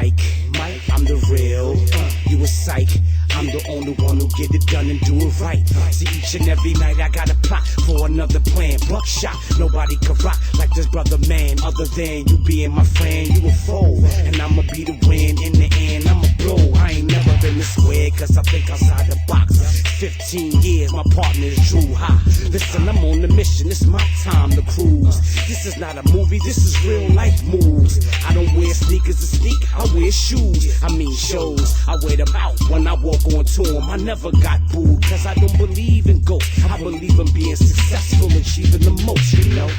Mike, I'm the real, you a psych. I'm the only one who get it done and do it right. See, each and every night I got a plot for another plan. Buckshot, nobody can rock like this brother man. Other than you being my friend, you a foe. And I'ma be the win in the end, I'ma blow. I ain't never been this square, cause I think outside the box. 15 years, my partner is Drew High. Listen, I'm on the mission, it's my time to cruise. This is not a movie, this is real life moves. I don't wear sneakers to sneak, I wear shoes. I mean shows, I wear them out when I walk on tour. I never got booed, cause I don't believe in ghosts. I believe in being successful, achieving the most, you know.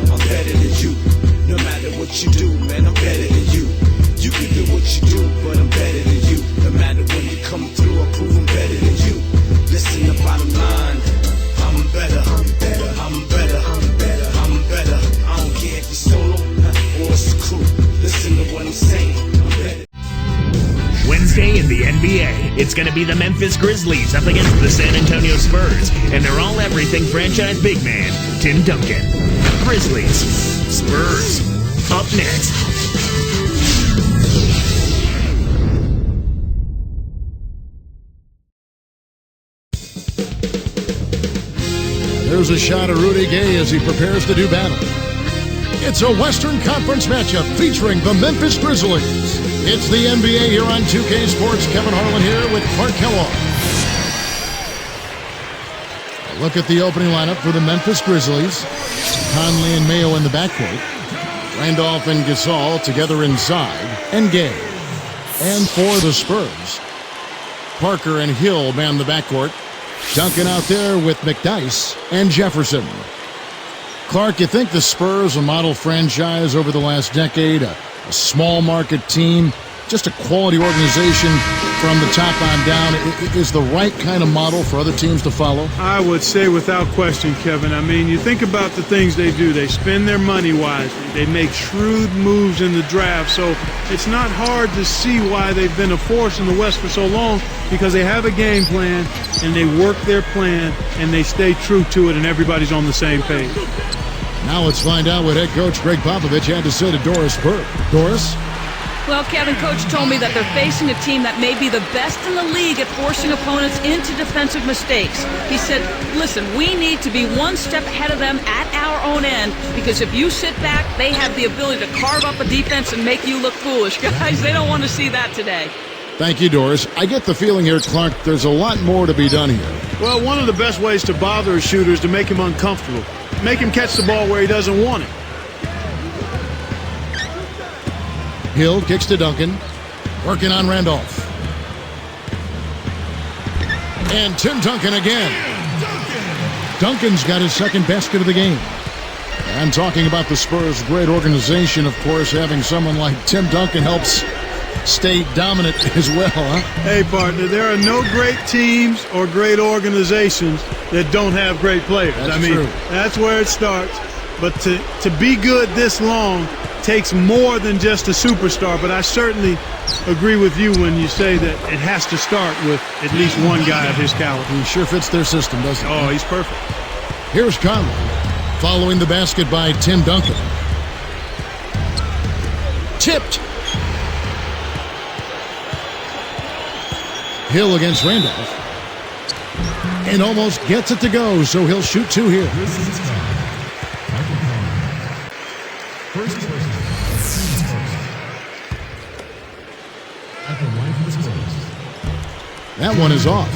I'm better than you, no matter what you do, man, I'm better than you. You can do what you do, but I'm better than you. No matter when you come through, I prove I'm better than you. Listen, the bottom line, I'm better, I'm better, I'm better, I'm better, I'm better. I don't care if you're solo or it's a crew. Listen to what I'm saying, I'm better. Wednesday in the NBA, it's going to be the Memphis Grizzlies up against the San Antonio Spurs, and they're all everything franchise big man, Tim Duncan. Grizzlies, Spurs, up next. There's a shot of Rudy Gay as he prepares to do battle. It's a Western Conference matchup featuring the Memphis Grizzlies. It's the NBA here on 2K Sports. Kevin Harlan here with Clark Kellogg. A look at the opening lineup for the Memphis Grizzlies. Conley and Mayo in the backcourt. Randolph and Gasol together inside. And Gay. And for the Spurs, Parker and Hill man the backcourt. Duncan out there with McDyess and Jefferson. Clark, you think the Spurs, a model franchise over the last decade, a small market team, just a quality organization from the top on down, is the right kind of model for other teams to follow? I would say without question, Kevin. I mean, you think about the things they do. They spend their money wisely. They make shrewd moves in the draft. So it's not hard to see why they've been a force in the West for so long, because they have a game plan and they work their plan and they stay true to it, and everybody's on the same page. Now let's find out what head coach Greg Popovich had to say to Doris Burke. Doris? Well, Kevin, Coach told me that they're facing a team that may be the best in the league at forcing opponents into defensive mistakes. He said, listen, we need to be one step ahead of them at our own end, because if you sit back, they have the ability to carve up a defense and make you look foolish. Guys, they don't want to see that today. Thank you, Doris. I get the feeling here, Clark, there's a lot more to be done here. Well, one of the best ways to bother a shooter is to make him uncomfortable. Make him catch the ball where he doesn't want it. Hill kicks to Duncan. Working on Randolph. And Tim Duncan again. Duncan's got his second basket of the game. I'm talking about the Spurs' great organization, of course. Having someone like Tim Duncan helps stay dominant as well, huh? Hey, partner, there are no great teams or great organizations that don't have great players. That's true. That's where it starts. But to be good this long takes more than just a superstar. But I certainly agree with you when you say that it has to start with at least one guy of his caliber. He sure fits their system, doesn't he? Oh, he's perfect. Here's Conley following the basket by Tim Duncan. Tipped. Hill against Randolph. And almost gets it to go, so he'll shoot two here. That one is off.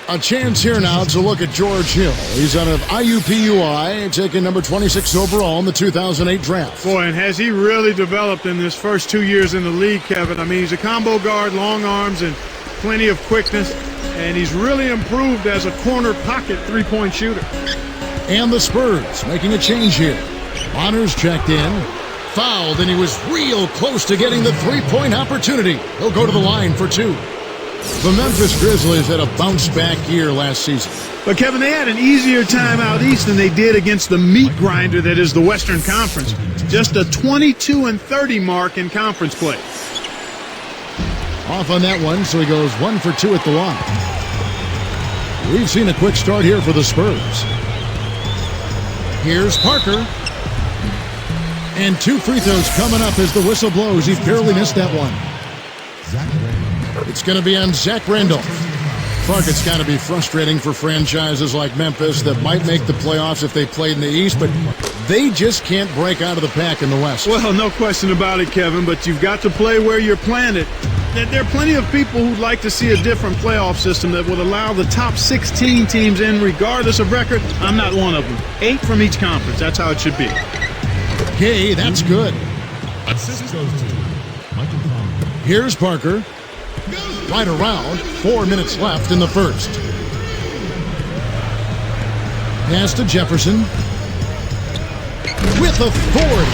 A chance here now to look at George Hill. He's out of IUPUI, taking number 26 overall in the 2008 draft. Boy, and has he really developed in his first 2 years in the league, Kevin. I mean, he's a combo guard, long arms, and plenty of quickness. And he's really improved as a corner pocket three-point shooter. And the Spurs making a change here. Honors checked in. Fouled, and he was real close to getting the three-point opportunity. He'll go to the line for two. The Memphis Grizzlies had a bounce-back year last season. But, Kevin, they had an easier time out east than they did against the meat grinder that is the Western Conference. Just a 22-30 mark in conference play. Off on that one, so he goes 1 for 2 at the line. We've seen a quick start here for the Spurs. Here's Parker. And 2 free throws coming up as the whistle blows. He barely missed that one. It's going to be on Zach Randolph. Clark, it's got to be frustrating for franchises like Memphis that might make the playoffs if they played in the East, but they just can't break out of the pack in the West. Well, no question about it, Kevin, but you've got to play where you're planted. There are plenty of people who'd like to see a different playoff system that would allow the top 16 teams in regardless of record. I'm not one of them. 8 from each conference. That's how it should be. Okay, that's good. Assist goes to Michael Conley. Here's Parker. Right around. 4 minutes left in the first. Pass to Jefferson. With authority.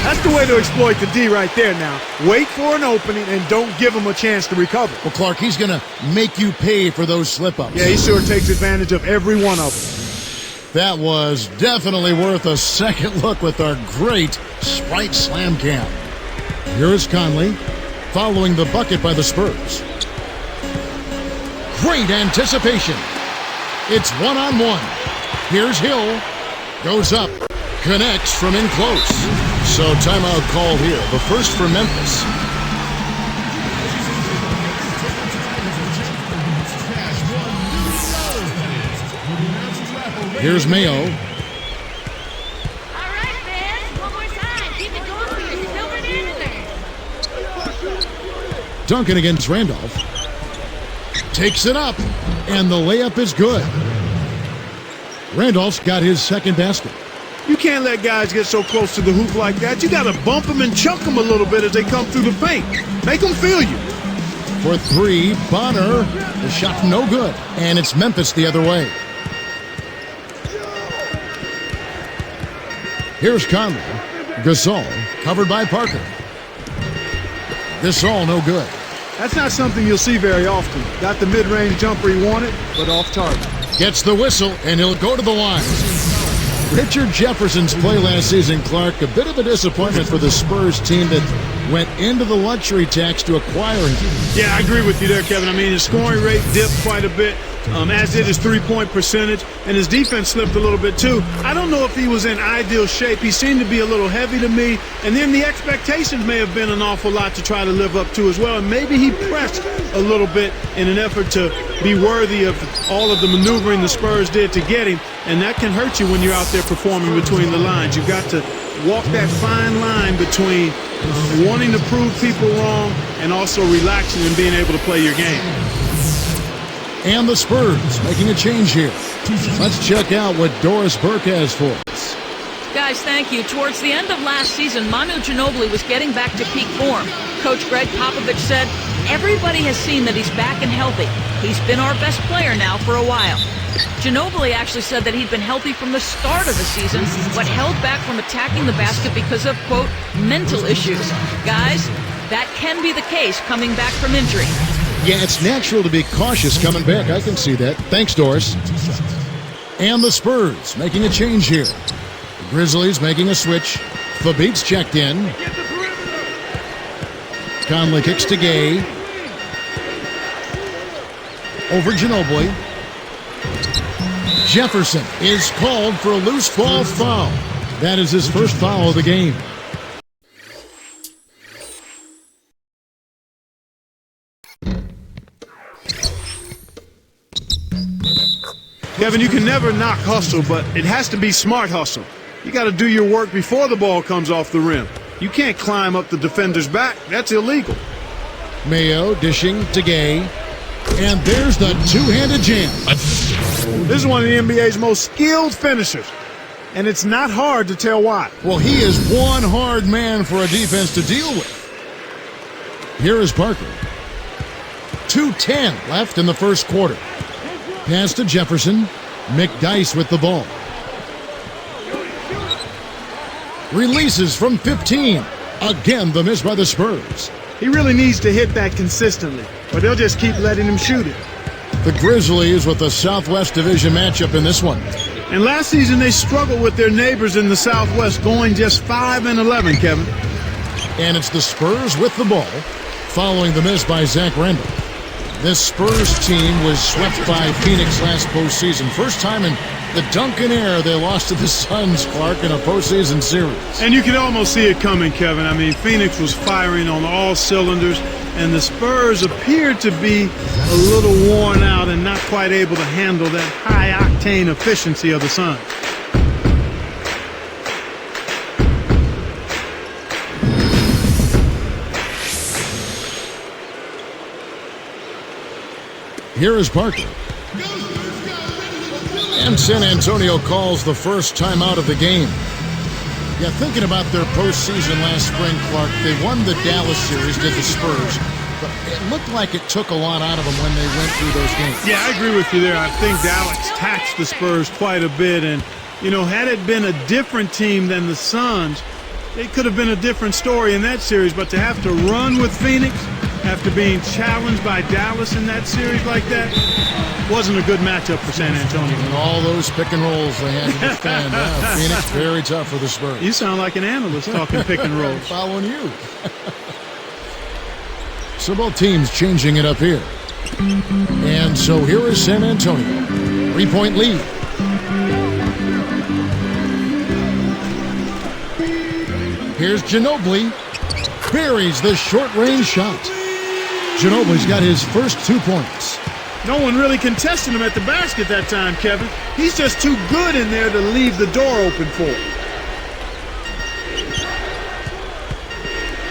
That's the way to exploit the D right there now. Wait for an opening and don't give him a chance to recover. Well, Clark, he's going to make you pay for those slip-ups. Yeah, he sure takes advantage of every one of them. That was definitely worth a second look with our great Sprite Slam Cam. Here is Conley, following the bucket by the Spurs. Great anticipation. It's one-on-one. Here's Hill. Goes up. Connects from in close. So timeout call here. The first for Memphis. Here's Mayo. All right, fans. One more time. Keep it going for your silver dancers. Duncan against Randolph. Takes it up. And the layup is good. Randolph's got his second basket. You can't let guys get so close to the hoop like that. You got to bump them and chunk them a little bit as they come through the paint. Make them feel you. For 3, Bonner. The shot no good. And it's Memphis the other way. Here's Conley. Gasol, covered by Parker. Gasol no good. That's not something you'll see very often. Got the mid-range jumper he wanted, but off target. Gets the whistle, and he'll go to the line. Richard Jefferson's play last season, Clark, a bit of a disappointment for the Spurs team that went into the luxury tax to acquire him. Yeah, I agree with you there, Kevin. I mean, his scoring rate dipped quite a bit, as did his three-point percentage, and his defense slipped a little bit too. I don't know if he was in ideal shape. He seemed to be a little heavy to me, and then the expectations may have been an awful lot to try to live up to as well, and maybe he pressed a little bit in an effort to be worthy of all of the maneuvering the Spurs did to get him, and that can hurt you when you're out there performing between the lines. You've got to walk that fine line between wanting to prove people wrong and also relaxing and being able to play your game. And the Spurs making a change here. Let's check out what Doris Burke has for us. Guys, thank you. Towards the end of last season, Manu Ginobili was getting back to peak form. Coach Greg Popovich said, everybody has seen that he's back and healthy. He's been our best player now for a while. Ginobili actually said that he'd been healthy from the start of the season, but held back from attacking the basket because of, quote, mental issues. Guys, that can be the case coming back from injury. Yeah, it's natural to be cautious coming back. I can see that. Thanks, Doris. And the Spurs making a change here. The Grizzlies making a switch. Fabit's checked in. Conley kicks to Gay. Over Ginobili. Jefferson is called for a loose ball foul. That is his first foul of the game. Kevin, you can never knock hustle, but it has to be smart hustle. You got to do your work before the ball comes off the rim. You can't climb up the defender's back. That's illegal. Mayo dishing to Gay. And there's the two-handed jam. This is one of the NBA's most skilled finishers, and it's not hard to tell why. Well, he is one hard man for a defense to deal with. Here is Parker. 2:10 left in the first quarter. Pass to Jefferson. McDyess with the ball. Releases from 15. Again, the miss by the Spurs. He really needs to hit that consistently, or they'll just keep letting him shoot it. The Grizzlies with the Southwest Division matchup in this one. And last season, they struggled with their neighbors in the Southwest, going just 5-11, Kevin. And it's the Spurs with the ball, following the miss by Zach Randolph. This Spurs team was swept by Phoenix last postseason. First time in the Duncan era they lost to the Suns, Clark, in a postseason series. And you can almost see it coming, Kevin. I mean, Phoenix was firing on all cylinders, and the Spurs appeared to be a little worn out and not quite able to handle that high-octane efficiency of the Suns. Here is Parker. And San Antonio calls the first timeout of the game. Yeah, thinking about their postseason last spring, Clark, they won the Dallas series, did the Spurs, but it looked like it took a lot out of them when they went through those games. Yeah, I agree with you there. I think Dallas taxed the Spurs quite a bit, and, you know, had it been a different team than the Suns, it could have been a different story in that series, but to have to run with Phoenix after being challenged by Dallas in that series like that wasn't a good matchup for San Antonio. And all those pick and rolls they had to defend. Phoenix, very tough for the Spurs. You sound like an analyst talking pick and rolls. Following you. So both teams changing it up here. And so here is San Antonio. 3-point lead. Here's Ginobili. Buries the short-range shot. Ginobili's got his first 2 points. No one really contested him at the basket that time, Kevin. He's just too good in there to leave the door open for him.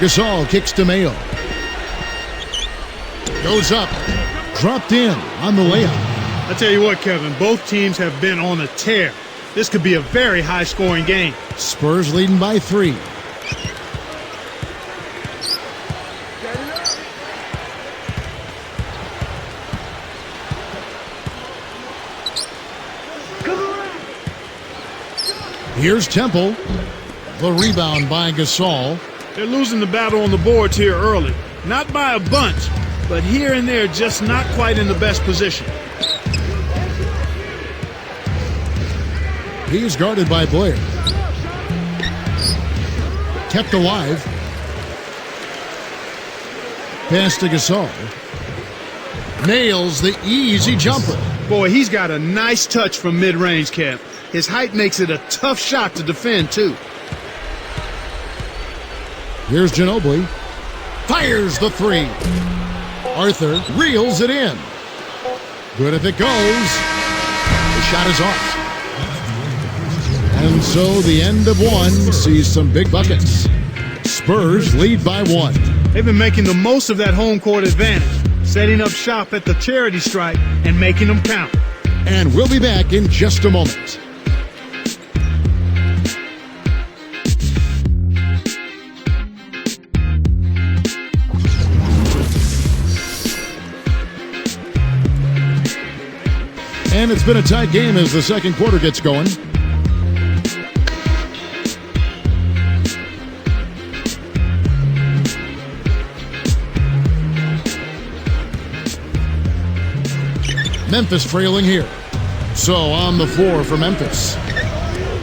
Gasol kicks to Mayo. Goes up. Dropped in on the layup. I tell you what, Kevin, both teams have been on a tear. This could be a very high-scoring game. Spurs leading by 3. Here's Temple. The rebound by Gasol. They're losing the battle on the boards here early. Not by a bunch, but here and there just not quite in the best position. He's guarded by Blair. Kept alive. Pass to Gasol. Nails the easy jumper. Boy, he's got a nice touch from mid-range, Kev. His height makes it a tough shot to defend, too. Here's Ginobili. Fires the 3. Arthur reels it in. Good if it goes. The shot is off. And so the end of one sees some big buckets. Spurs lead by 1. They've been making the most of that home court advantage, setting up shop at the charity stripe and making them count. And we'll be back in just a moment. And it's been a tight game as the second quarter gets going. Memphis trailing here. So on the floor for Memphis.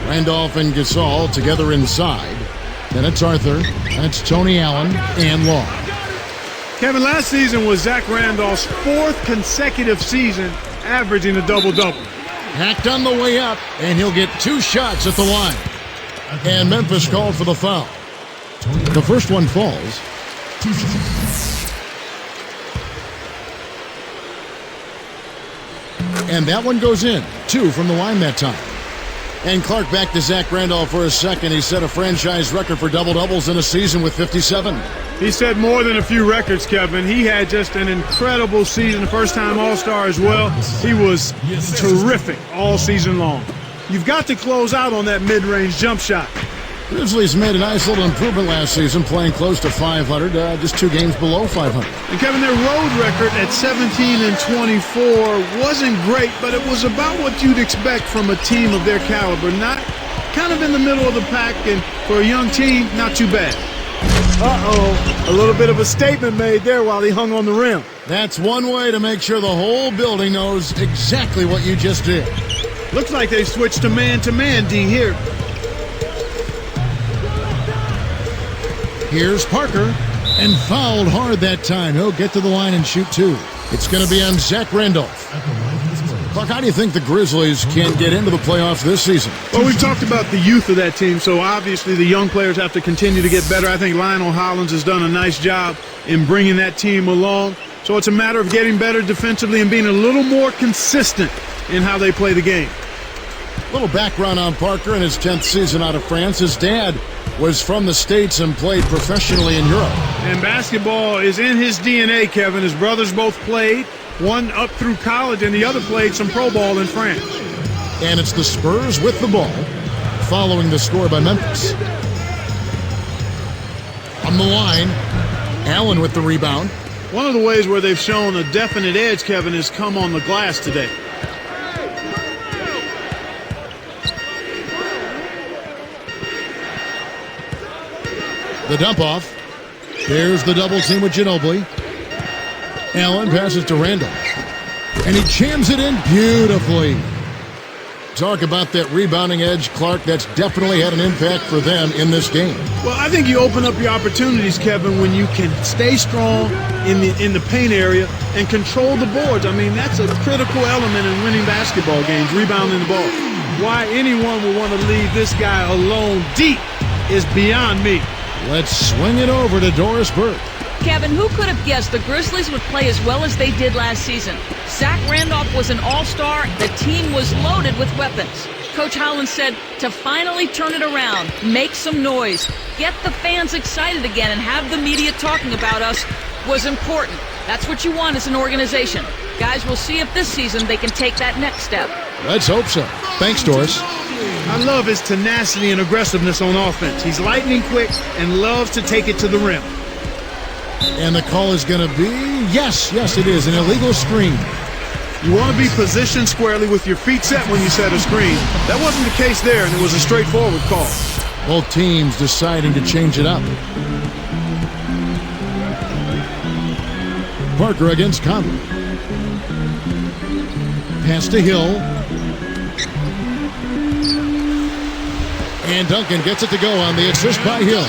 Randolph and Gasol together inside. Then it's Arthur. That's Tony Allen and Long. Kevin, last season was Zach Randolph's 4th consecutive season averaging a double-double. Hacked on the way up, and he'll get 2 shots at the line. And Memphis called for the foul. The first one falls. And that one goes in. 2 from the line that time. And Clark back to Zach Randolph for a second. He set a franchise record for double-doubles in a season with 57. He set more than a few records, Kevin. He had just an incredible season, first-time All-Star as well. He was terrific all season long. You've got to close out on that mid-range jump shot. Grizzlies made a nice little improvement last season, playing close to 500, just 2 games below 500. And Kevin, their road record at 17-24 wasn't great, but it was about what you'd expect from a team of their caliber. Not kind of in the middle of the pack, and for a young team, not too bad. Uh-oh, a little bit of a statement made there while he hung on the rim. That's one way to make sure the whole building knows exactly what you just did. Looks like they switched to man-to-man, D, here. Here's Parker, and fouled hard that time. He'll get to the line and shoot 2. It's going to be on Zach Randolph. Clark, how do you think the Grizzlies can get into the playoffs this season? Well, we've talked about the youth of that team, so obviously the young players have to continue to get better. I think Lionel Hollins has done a nice job in bringing that team along. So it's a matter of getting better defensively and being a little more consistent in how they play the game. Little background on Parker in his 10th season out of France. His dad was from the States and played professionally in Europe. And basketball is in his DNA, Kevin. His brothers both played, one up through college, and the other played some pro ball in France. And it's the Spurs with the ball, following the score by Memphis. On the line, Allen with the rebound. One of the ways where they've shown a definite edge, Kevin, has come on the glass today. The dump off. There's the double team with Ginobili. Allen passes to Randolph. And he jams it in beautifully. Talk about that rebounding edge, Clark. That's definitely had an impact for them in this game. Well, I think you open up your opportunities, Kevin, when you can stay strong in the paint area and control the boards. I mean, that's a critical element in winning basketball games, rebounding the ball. Why anyone would want to leave this guy alone deep is beyond me. Let's swing it over to Doris Burke. Kevin, who could have guessed the Grizzlies would play as well as they did last season? Zach Randolph was an all-star. The team was loaded with weapons. Coach Hollins said to finally turn it around, make some noise, get the fans excited again, and have the media talking about us was important. That's what you want as an organization. Guys, we'll see if this season they can take that next step. Let's hope so. Thanks, Doris. I love his tenacity and aggressiveness on offense. He's lightning quick and loves to take it to the rim. And the call is going to be, yes, it is, an illegal screen. You want to be positioned squarely with your feet set when you set a screen. That wasn't the case there, and it was a straightforward call. Both teams deciding to change it up. Parker against Conley. Pass to Hill. And Duncan gets it to go on the assist by Hill.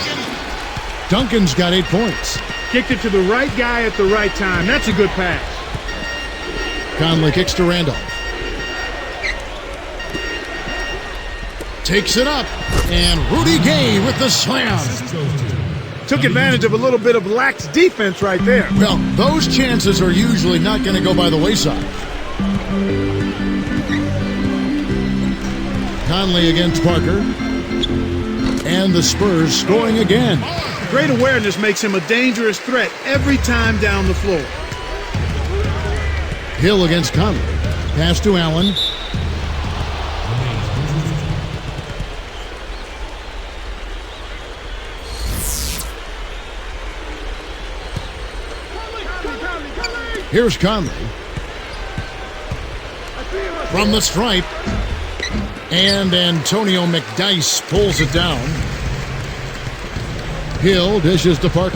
Duncan's got 8 points. Kicked it to the right guy at the right time. That's a good pass. Conley kicks to Randolph. Takes it up. And Rudy Gay with the slam. Took advantage of a little bit of lax defense right there. Well, those chances are usually not going to go by the wayside. Conley against Parker. And the Spurs scoring again. Great awareness makes him a dangerous threat every time down the floor. Hill against Conley. Pass to Allen. Here's Conley. From the stripe. And Antonio McDyess pulls it down. Hill dishes to Parker.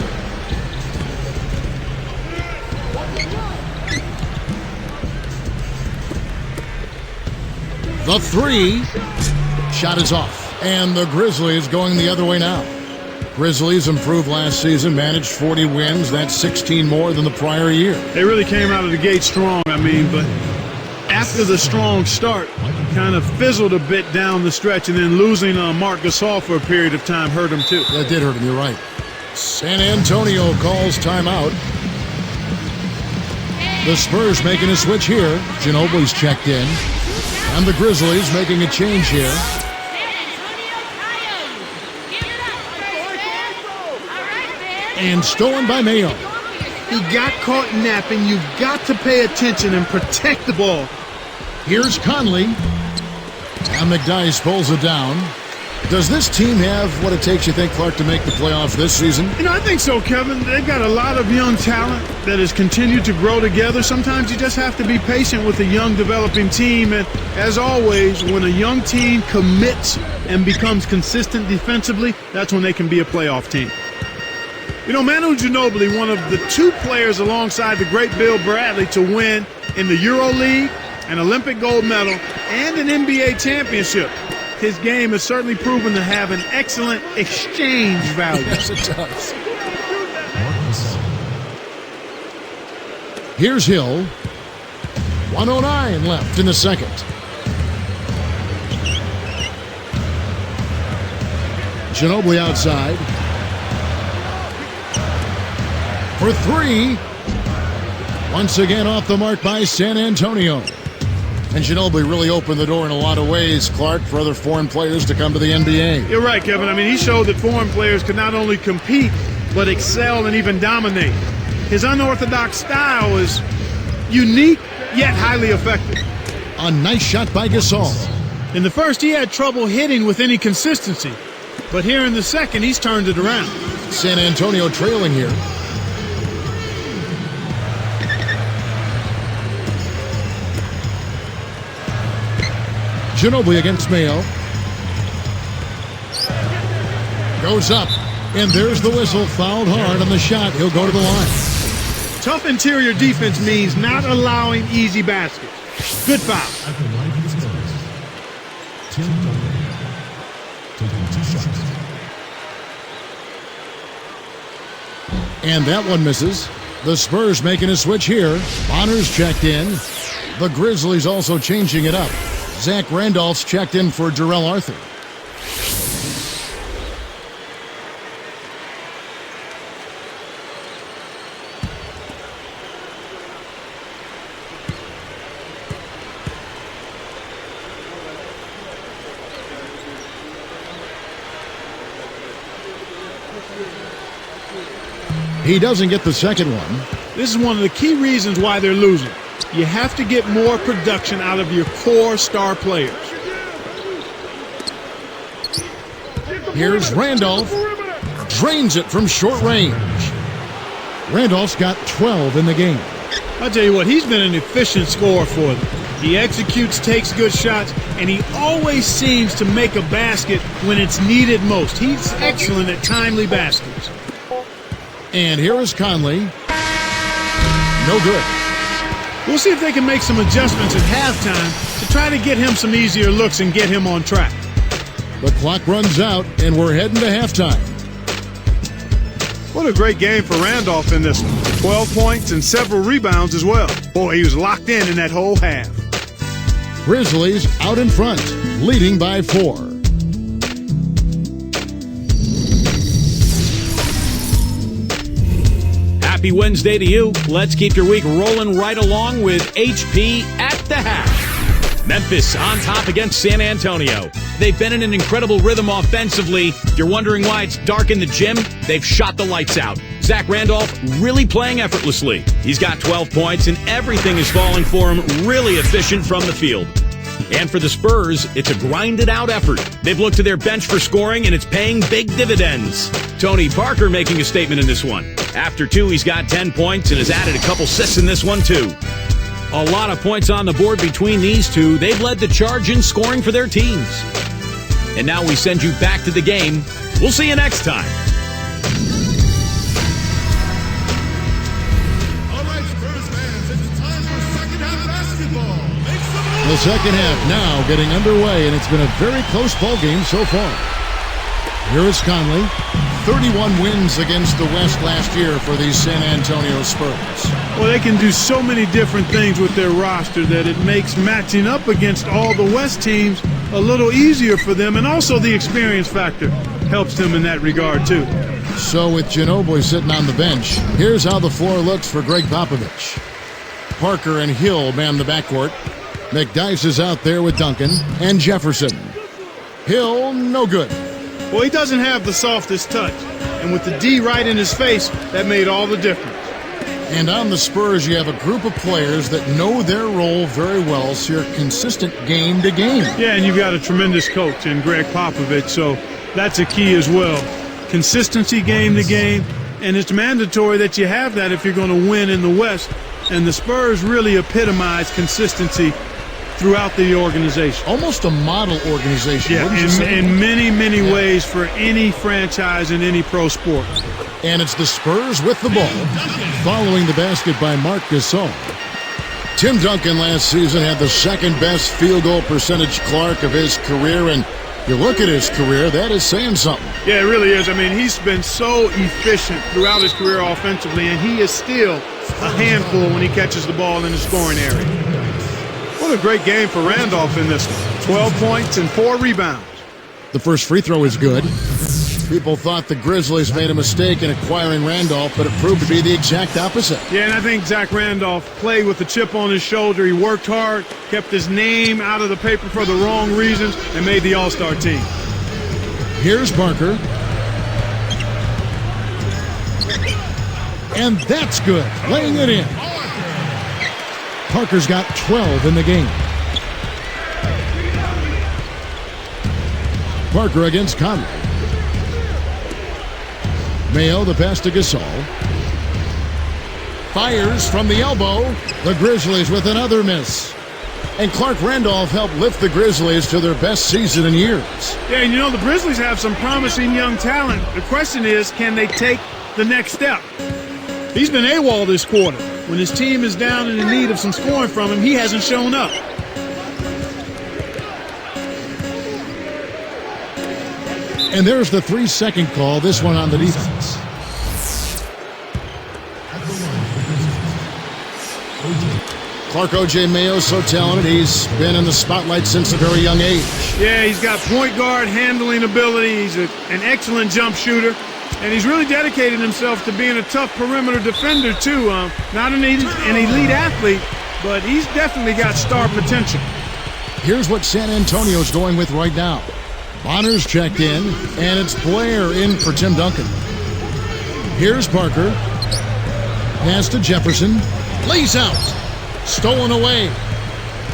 The three. Shot is off. And the Grizzlies going the other way now. Grizzlies improved last season, managed 40 wins. That's 16 more than the prior year. They really came out of the gate strong, but after the strong start, kind of fizzled a bit down the stretch, and then losing Marc Gasol for a period of time hurt him too. That did hurt him, you're right. San Antonio calls timeout. The Spurs making a switch here. Ginobili's checked in. And the Grizzlies making a change here. And stolen by Mayo. He got caught napping. You've got to pay attention and protect the ball. Here's Conley. And McDyess pulls it down. Does this team have what it takes, you think, Clark, to make the playoffs this season? I think so, Kevin. They've got a lot of young talent that has continued to grow together. Sometimes you just have to be patient with a young developing team. And as always, when a young team commits and becomes consistent defensively, that's when they can be a playoff team. Manu Ginobili, one of the two players alongside the great Bill Bradley to win in the EuroLeague, an Olympic gold medal, and an NBA championship. His game has certainly proven to have an excellent exchange value. Yes, it does. Here's Hill. 1:09 left in the second. Ginobili outside. For three. Once again off the mark by San Antonio. And Ginobili really opened the door in a lot of ways, Clark, for other foreign players to come to the NBA. You're right, Kevin. I mean, he showed that foreign players could not only compete, but excel and even dominate. His unorthodox style is unique, yet highly effective. A nice shot by Gasol. In the first, he had trouble hitting with any consistency. But here in the second, he's turned it around. San Antonio trailing here. Ginobili against Mayo. Goes up, and there's the whistle. Fouled hard on the shot. He'll go to the line. Tough interior defense means not allowing easy baskets. Good foul. At the line of the Spurs, Tim Duncan taking 2 shots. And that one misses. The Spurs making a switch here. Bonner's checked in. The Grizzlies also changing it up. Zach Randolph's checked in for Jarrell Arthur. He doesn't get the second one. This is one of the key reasons why they're losing. You have to get more production out of your core star players. Here's Randolph. Drains it from short range. Randolph's got 12 in the game. I'll tell you what, he's been an efficient scorer for them. He executes, takes good shots, and he always seems to make a basket when it's needed most. He's excellent at timely baskets. And here is Conley. No good. We'll see if they can make some adjustments at halftime to try to get him some easier looks and get him on track. The clock runs out, and we're heading to halftime. What a great game for Randolph in this one. 12 points and several rebounds as well. Boy, he was locked in that whole half. Grizzlies out in front, leading by 4. Happy Wednesday to you. Let's keep your week rolling right along with HP at the half. Memphis on top against San Antonio. They've been in an incredible rhythm offensively. If you're wondering why it's dark in the gym, they've shot the lights out. Zach Randolph really playing effortlessly. He's got 12 points and everything is falling for him, really efficient from the field. And for the Spurs, it's a grinded-out effort. They've looked to their bench for scoring, and it's paying big dividends. Tony Parker making a statement in this one. After 2, he's got 10 points and has added a couple assists in this one, too. A lot of points on the board between these two. They've led the charge in scoring for their teams. And now we send you back to the game. We'll see you next time. All right, Spurs fans, it's time for second half basketball. Make some noise. The second half now getting underway, and it's been a very close ball game so far. Here is Conley. 31 wins against the West last year for the San Antonio Spurs. Well, they can do so many different things with their roster that it makes matching up against all the West teams a little easier for them, and also the experience factor helps them in that regard, too. So with Ginobili sitting on the bench, here's how the floor looks for Greg Popovich. Parker and Hill man the backcourt. McDyess is out there with Duncan and Jefferson. Hill, no good. Well, he doesn't have the softest touch, and with the D right in his face, that made all the difference. And on the Spurs, you have a group of players that know their role very well, so you're consistent game to game. Yeah, and you've got a tremendous coach in Greg Popovich, so that's a key as well. Consistency game to game, and it's mandatory that you have that if you're going to win in the West, and the Spurs really epitomize consistency throughout the organization. Almost a model organization. Yeah, in many, many ways for any franchise in any pro sport. And it's the Spurs with the ball, following the basket by Marc Gasol. Tim Duncan last season had the second best field goal percentage, Clark, of his career, and you look at his career, that is saying something. Yeah, it really is. I mean, he's been so efficient throughout his career offensively, and he is still a handful when he catches the ball in the scoring area. What a great game for Randolph in this one. 12 points and 4 rebounds. The first free throw is good. People thought the Grizzlies made a mistake in acquiring Randolph, but it proved to be the exact opposite. Yeah, and I think Zach Randolph played with a chip on his shoulder. He worked hard, kept his name out of the paper for the wrong reasons, and made the All-Star team. Here's Parker. And that's good, laying it in. Parker's got 12 in the game. Parker against Conley. Mayo, the pass to Gasol. Fires from the elbow. The Grizzlies with another miss. And Clark Randolph helped lift the Grizzlies to their best season in years. Yeah, and you know, the Grizzlies have some promising young talent. The question is, can they take the next step? He's been AWOL this quarter. When his team is down and in need of some scoring from him, he hasn't shown up. And there's the 3-second call, this one on the defense. Clark O.J. Mayo, so talented. He's been in the spotlight since a very young age. Yeah, he's got point guard handling ability. He's an excellent jump shooter. And he's really dedicated himself to being a tough perimeter defender, too. Not an elite athlete, but he's definitely got star potential. Here's what San Antonio's going with right now. Bonner's checked in, and it's Blair in for Tim Duncan. Here's Parker. Pass to Jefferson. Lays out. Stolen away.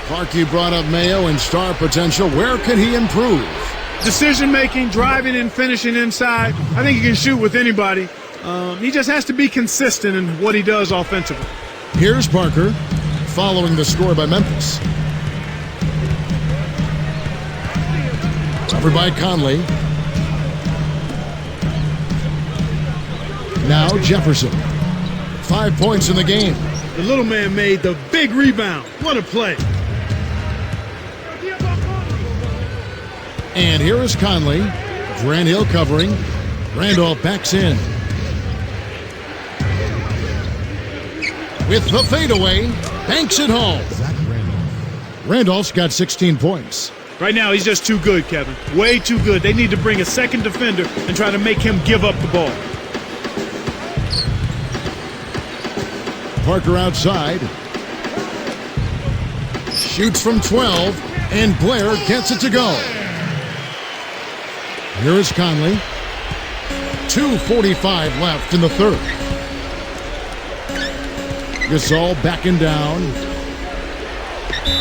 Clark, you brought up Mayo and star potential. Where can he improve? Decision-making, driving and finishing inside. I think he can shoot with anybody. He just has to be consistent in what he does offensively. Here's Parker, following the score by Memphis. Covered by Conley. Now Jefferson. 5 points in the game. The little man made the big rebound. What a play. And here is Conley. Grant Hill covering. Randolph backs in. With the fadeaway, banks it home. Randolph's got 16 points. Right now, he's just too good, Kevin. Way too good. They need to bring a second defender and try to make him give up the ball. Parker outside. Shoots from 12, and Blair gets it to go. Here is Conley. 2:45 left in the third. Gasol backing down.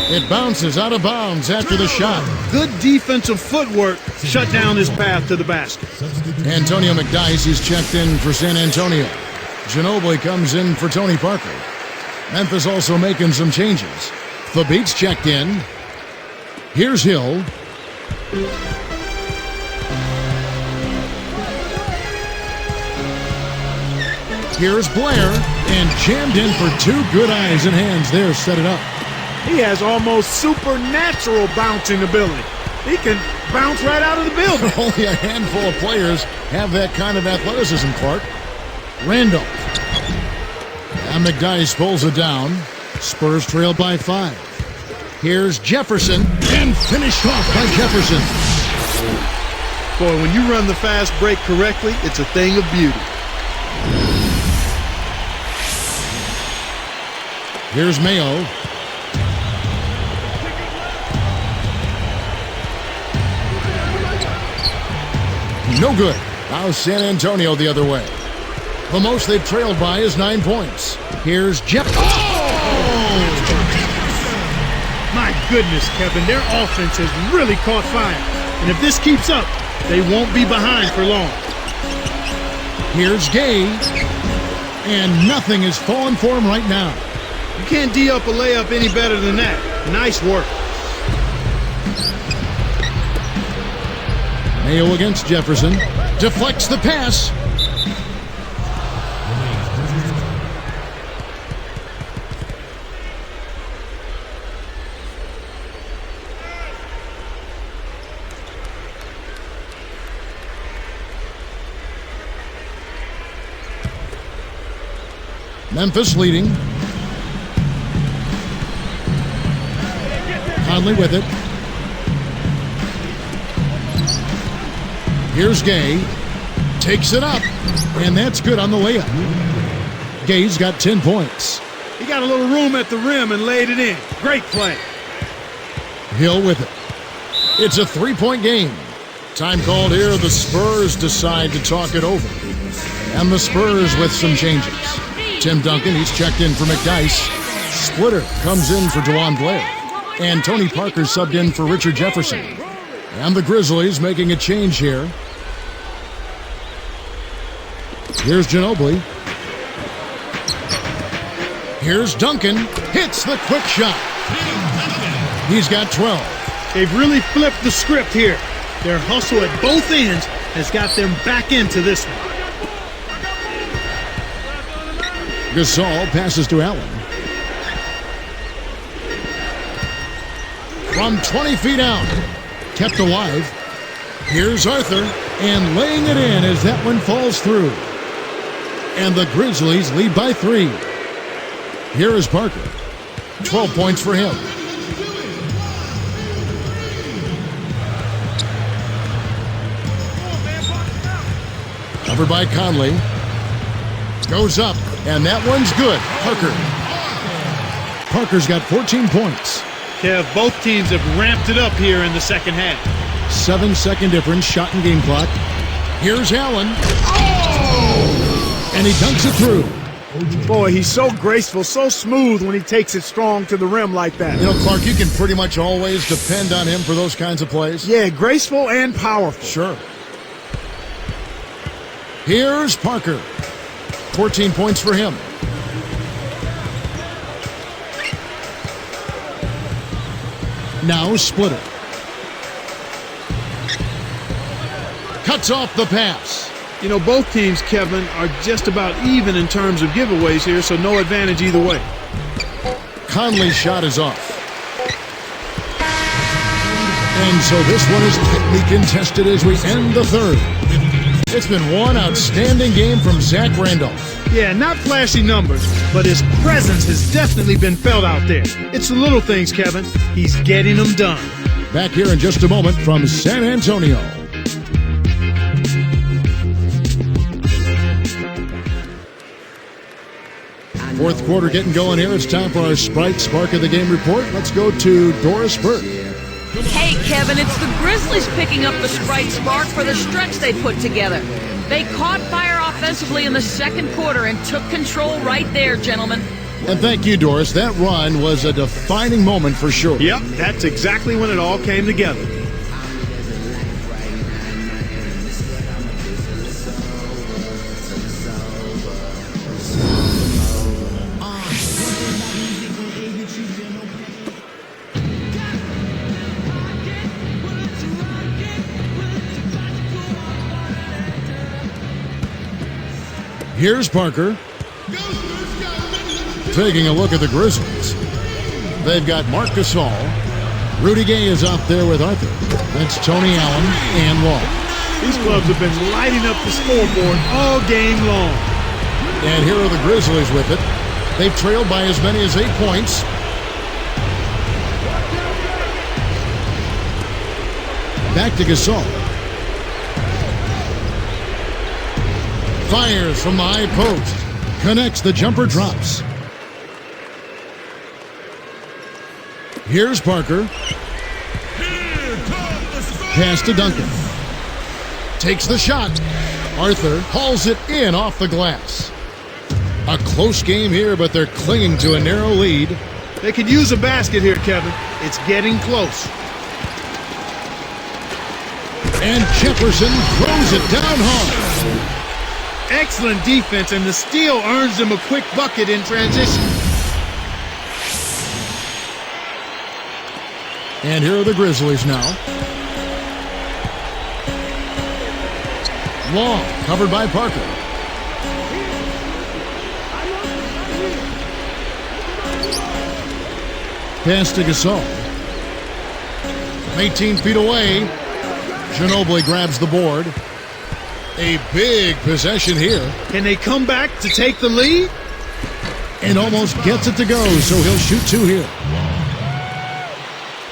It bounces out of bounds after the shot. Good defensive footwork shut down his path to the basket. Antonio McDyess, he's checked in for San Antonio. Ginobili comes in for Tony Parker. Memphis also making some changes. Fabit's checked in. Here's Hill. Here's Blair, and jammed in for 2 good eyes and hands there, set it up. He has almost supernatural bouncing ability. He can bounce right out of the building. Only a handful of players have that kind of athleticism, Clark. Randolph. And McDyess pulls it down. Spurs trail by 5. Here's Jefferson, and finished off by Jefferson. Boy, when you run the fast break correctly, it's a thing of beauty. Here's Mayo. No good. Now San Antonio the other way. The most they've trailed by is 9 points. Here's Jeff. Oh! My goodness, Kevin, their offense has really caught fire. And if this keeps up, they won't be behind for long. Here's Gay. And nothing is falling for him right now. You can't D up a layup any better than that. Nice work. Mayo against Jefferson. Deflects the pass. Memphis leading. Conley with it. Here's Gay. Takes it up. And that's good on the layup. Gay's got 10 points. He got a little room at the rim and laid it in. Great play. Hill with it. It's a 3-point game. Time called here. The Spurs decide to talk it over. And the Spurs with some changes. Tim Duncan, he's checked in for McDyess. Splitter comes in for DeJuan Blair. And Tony Parker subbed in for Richard Jefferson. And the Grizzlies making a change here. Here's Ginobili. Here's Duncan. Hits the quick shot. He's got 12. They've really flipped the script here. Their hustle at both ends has got them back into this one. Gasol passes to Allen. From 20 feet out. Kept alive. Here's Arthur. And laying it in as that one falls through. And the Grizzlies lead by 3. Here is Parker. 12 points for him. Covered by Conley. Goes up, and that one's good. Parker. Parker's got 14 points. Kev, both teams have ramped it up here in the second half. 7-second difference, shot and game clock. Here's Allen. Oh! And he dunks it through. Boy, he's so graceful, so smooth when he takes it strong to the rim like that. You know, Clark, you can pretty much always depend on him for those kinds of plays. Yeah, graceful and powerful. Sure. Here's Parker. 14 points for him. Now Splitter. Cuts off the pass. You know, both teams, Kevin, are just about even in terms of giveaways here, so no advantage either way. Conley's shot is off. And so this one is tightly contested as we end the third. It's been one outstanding game from Zach Randolph. Yeah, not flashy numbers, but his presence has definitely been felt out there. It's the little things, Kevin. He's getting them done. Back here in just a moment from San Antonio. Fourth quarter getting going here. It's time for our Sprite Spark of the Game report. Let's go to Doris Burke. Hey, Kevin, it's the Grizzlies picking up the Sprite Spark for the stretch they put together. They caught fire offensively in the second quarter and took control right there, gentlemen. And thank you, Doris. That run was a defining moment for sure. Yep, that's exactly when it all came together. Here's Parker. Taking a look at the Grizzlies. They've got Marc Gasol. Rudy Gay is out there with Arthur. That's Tony Allen and Wall. These clubs have been lighting up the scoreboard all game long. And here are the Grizzlies with it. They've trailed by as many as 8 points. Back to Gasol. Fires from the high post. Connects, the jumper drops. Here's Parker. Pass to Duncan. Takes the shot. Arthur hauls it in off the glass. A close game here, but they're clinging to a narrow lead. They could use a basket here, Kevin. It's getting close. And Jefferson throws it down hard. Excellent defense, and the steal earns them a quick bucket in transition. And here are the Grizzlies now. Long, covered by Parker. Pass to Gasol. 18 feet away. Ginobili grabs the board. A big possession here. Can they come back to take the lead? and almost gets it to go, so he'll shoot 2 here.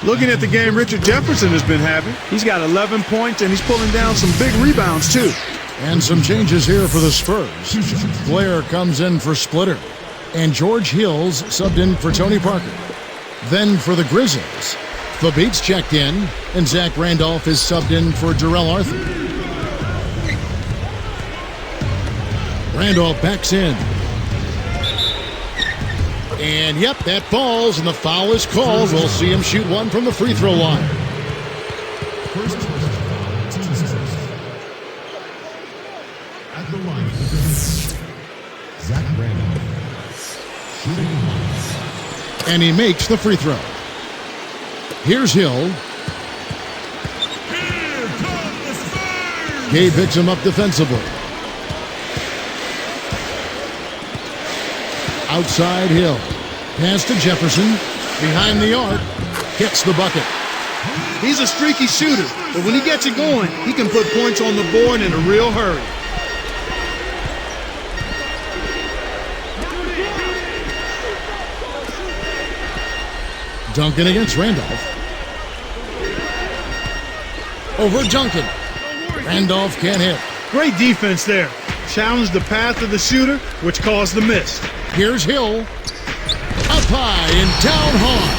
Looking at the game Richard Jefferson has been having, he's got 11 points and he's pulling down some big rebounds too. And some changes here for the Spurs. Blair comes in for Splitter, and George Hills subbed in for Tony Parker. Then for the Grizzlies, Fabit's checked in, and Zach Randolph is subbed in for Jarrell Arthur. Randolph backs in. And yep, that falls, and the foul is called. We'll see him shoot 1 from the free throw line. First personal foul, team Spurs. At the line, Zach Randolph. Shooting 1. And he makes the free throw. Here's Hill. Here come the Spurs! Gay picks him up defensively. Outside Hill. Pass to Jefferson. Behind the arc. Gets the bucket. He's a streaky shooter, but when he gets it going, he can put points on the board in a real hurry. Duncan against Randolph. Over Duncan. Randolph can't hit. Great defense there. Challenged the path of the shooter, which caused the miss. Here's Hill. Up high and down hard.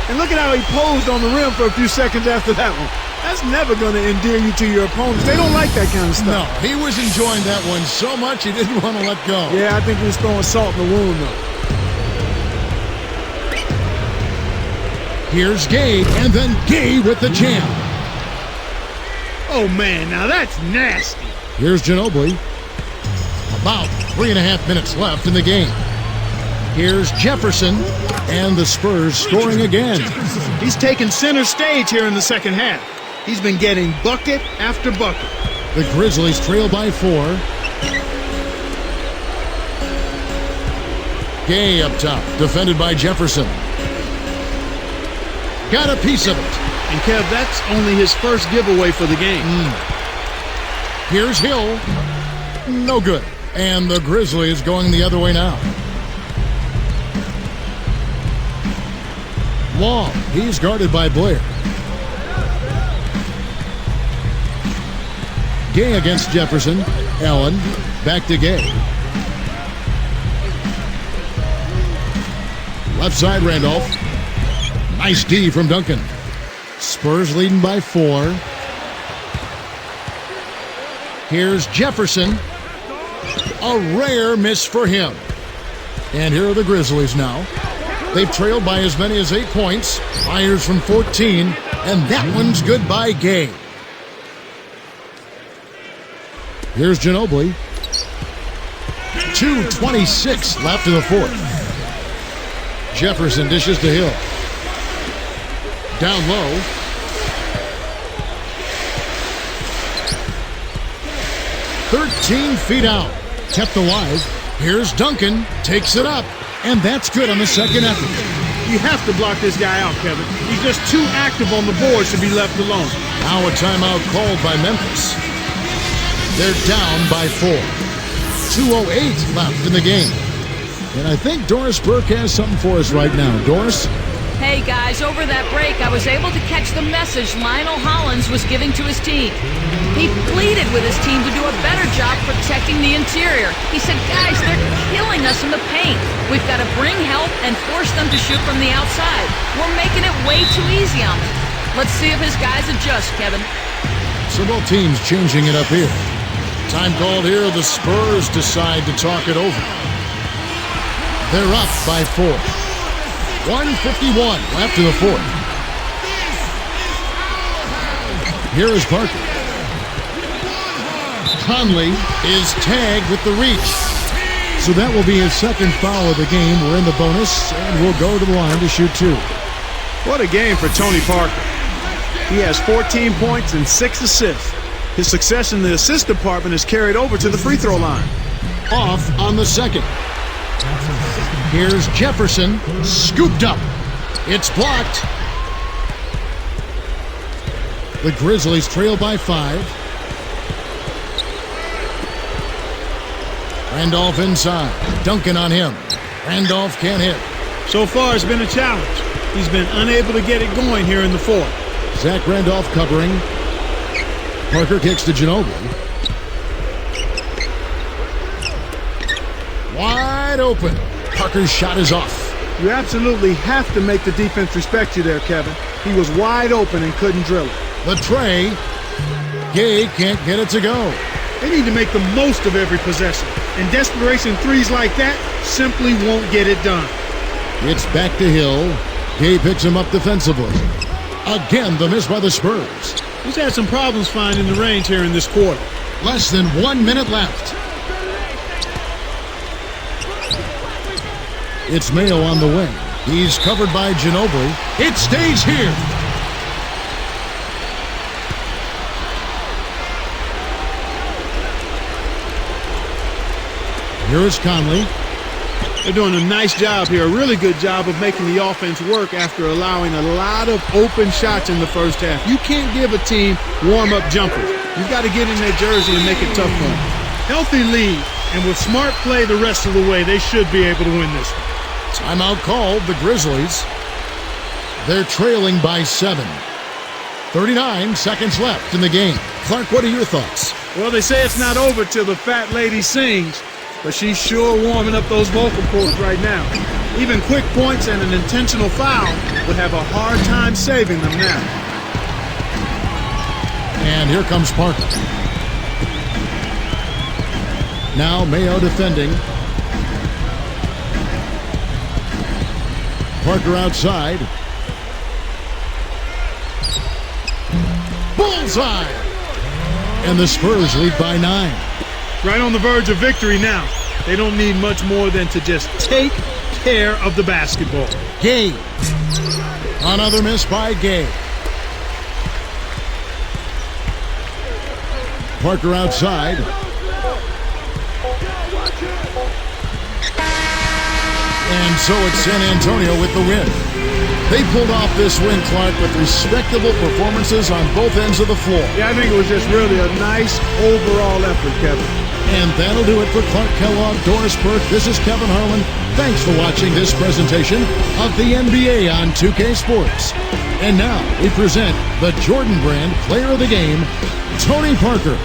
And look at how he posed on the rim for a few seconds after that one. That's never going to endear you to your opponents. They don't like that kind of No, stuff. he was enjoying that one so much he didn't want to let go. Yeah, I think he was throwing salt in the wound, though. Here's Gay, and then Gay with the jam. Oh, man, now that's nasty. Here's Ginobili. About 3.5 minutes left in the game. Here's Jefferson, and the Spurs scoring again. He's taken center stage here in the second half. He's been getting bucket after bucket. The Grizzlies trail by 4. Gay up top, defended by Jefferson. Got a piece of it. And Kev, that's only his first giveaway for the game. Here's Hill. No good. And the Grizzlies going the other way now. Long. He's guarded by Blair. Gay against Jefferson. Allen. Back to Gay. Left side Randolph. Nice D from Duncan. Spurs leading by 4. Here's Jefferson. A rare miss for him. And here are the Grizzlies now. They've trailed by as many as 8 points. Fires from 14. And that one's good by Gay. Here's Ginobili. 2:26 left in the fourth. Jefferson dishes to Hill. Down low. "13 feet out. Kept alive. Here's Duncan. Takes it up. And that's good on the second effort. You have to block this guy out, Kevin. He's just too active on the boards to be left alone. Now a timeout called by Memphis. They're down by 4. 2:08 left in the game. And I think Doris Burke has something for us right now. Doris? Hey guys, over that break, I was able to catch the message Lionel Hollins was giving to his team. He pleaded with his team to do a better job protecting the interior. He said, guys, they're killing us in the paint. We've got to bring help and force them to shoot from the outside. We're making it way too easy on them. Let's see if his guys adjust, Kevin. So both teams changing it up here. Time called here. The Spurs decide to talk it over. They're up by 4. 1:51 left in the fourth. Here is Parker. Conley is tagged with the reach. So that will be his second foul of the game. We're in the bonus, and we'll go to the line to shoot 2. What a game for Tony Parker. He has 14 points and 6 assists. His success in the assist department is carried over to the free throw line. Off on the second. Here's Jefferson, scooped up. It's blocked. The Grizzlies trail by 5. Randolph inside. Duncan on him. Randolph can't hit. So far, it's been a challenge. He's been unable to get it going here in the fourth. Zach Randolph covering. Parker kicks to Ginobili. Wide open. Parker's shot is off. You absolutely have to make the defense respect you there, Kevin. He was wide open and couldn't drill it. The tray. Gay can't get it to go. They need to make the most of every possession. And desperation threes like that simply won't get it done. It's back to Hill. Gay picks him up defensively. Again, the miss by the Spurs. He's had some problems finding the range here in this quarter. Less than 1 minute left. It's Mayo on the wing. He's covered by Ginobili. It stays here. Here's Conley. They're doing a nice job here, a really good job of making the offense work after allowing a lot of open shots in the first half. You can't give a team warm-up jumpers. You've got to get in their jersey and make it tough for them. Healthy lead, and with smart play the rest of the way, they should be able to win this one. Timeout called, the Grizzlies. They're trailing by 7. 39 seconds left in the game. Clark, what are your thoughts? Well, they say it's not over till the fat lady sings, but she's sure warming up those vocal cords right now. Even quick points and an intentional foul would have a hard time saving them now. And here comes Parker. Now Mayo defending. Parker outside. Bullseye! And the Spurs lead by 9. Right on the verge of victory now. They don't need much more than to just take care of the basketball. Gay. Another miss by Gay. Parker outside. And so it's San Antonio with the win. They pulled off this win, Clark, with respectable performances on both ends of the floor. Yeah, I think it was just really a nice overall effort, Kevin. And that'll do it for Clark Kellogg, Doris Burke. This is Kevin Harlan. Thanks for watching this presentation of the NBA on 2K Sports. And now we present the Jordan Brand Player of the Game, Tony Parker.